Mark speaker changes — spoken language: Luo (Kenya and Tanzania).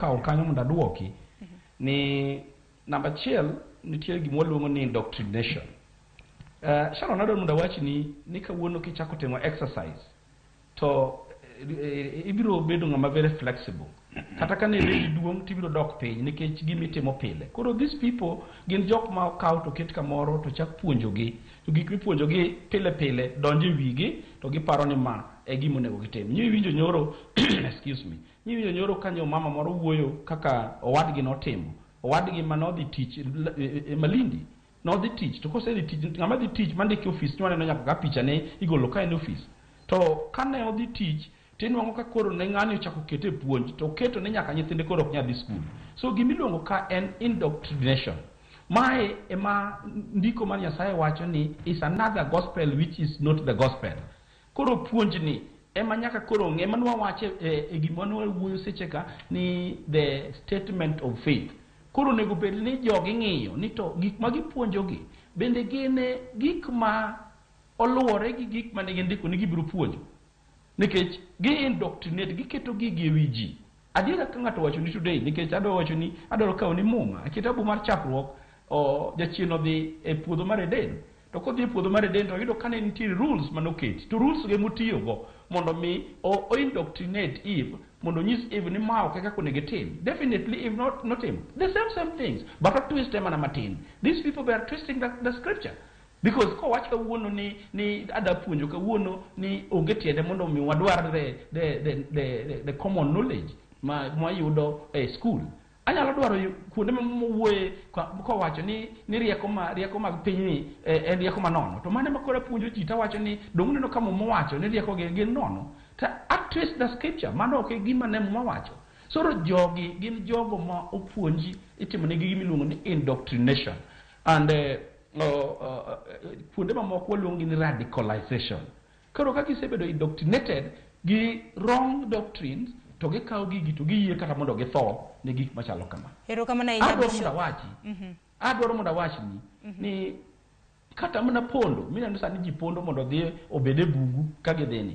Speaker 1: kawo kanyo mondo aduoki ni namba achiel nitie gima waluongo ni indoctrination. Sharon adwaro mondo awachni ni kawuono kichako timo exercise to ibiro bedo ng'ama very flexible. Kata ka ne redi duong' tibiro dok piny nikech gima itimo pile. Koro these people gin jok ma okaw to ket kamoro to chak puonjogi. To gik mipuonjogi pile pile donjo e wigi to giparo ni ma e gima onego gitim. Winjo nyoro excuse me. Winjo nyoro kanyo mama moro wuoyo kaka owadgi notimo. Owadgi manodhi tich Malindi nodhi tich to kosedhi tich ng'ama dhi tich mandiki office nwaneno nyaka ka picha ne igolo ka en office. To kane odhi tich tinwango ka koro ne ng'ani ochako kete puonj to keto ne nyaka nyithinde koro ok nyadhi skul. So gimiluongo ka en indoctrination. Mae ema ndiko mar Nyasaye wacho ni is another gospel which is not the gospel. Koro puonj ni ema nyaka koro ng'e manwa wache e gima nwawuoyo seche ka ni the statement of faith. Koro nego bed ni jogi ng'iyo ni to gik ma gipuonjogi bende gin gik ma oluwore gi gik ma ne gindiko ni gibiro puonjo. Nikech gi-indoctrinate, giketo gigi e wi ji. Adiera ka ng'ato wacho ni today, nikech adwaro kawo ni muma, kitabu mar chakruok, jachien odhi e puodho mar Eden. To kodhi e puodho mar Eden to yudo ka ne nitie rules manoketi. To rules ge motiyogo mondo mi o-indoctrinate Eve, mondo nyis Eve ni ma ok kaka onego itim. Definitely Eve not him. The same things. But a twist mana matin. These people were twisting the scripture. Because ko wach kawuono ni adapuonjo kawuono ni onge tiende mondo mi wadwar the common knowledge ma yudo e school. Anyalo dwaro kuonde mowuoye ko wacho ni rieko mag piny ni en rieko manono. To mane makora puonjo ji ta wacho ni dong neno kama mowacho ni rieko gin nono. Ta twist the scripture mano ok gima ne mowacho. Soro jogi gin jogo ma opuonji itimo ne gigi miluongo ni indoctrination. And kuonde mamoko waluongo ni radicalization. Koro ka gisebedo indoctrinated gi wrong doctrines to gikawo gigi to giyie kata mondo githo ne gik machalo kama. Adwaro mondo awachni ni kata mana pondo mineno sani ji pondo mondo dhi obede bungu ka gidhini.